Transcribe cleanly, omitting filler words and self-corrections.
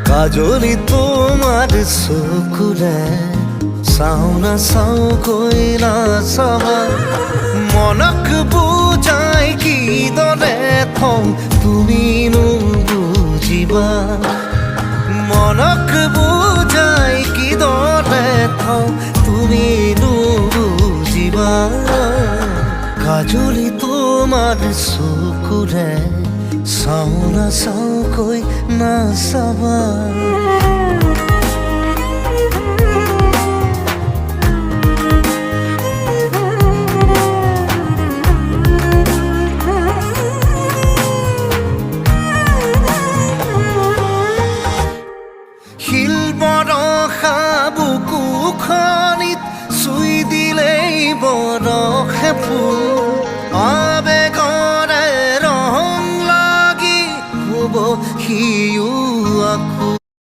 কাজলি তোমাৰ চকুৰে চাওঁ না চাওঁ কৈ নাচাবা মনক বুজাই কিদৰে থওঁ তুমিনো বুজিবা মনক বুজাই কিদৰে থওঁ তুমিনো বুজিবা কাজলি তোমাৰ চকুৰে চাওঁ না চাওঁ কৈ নাচাবা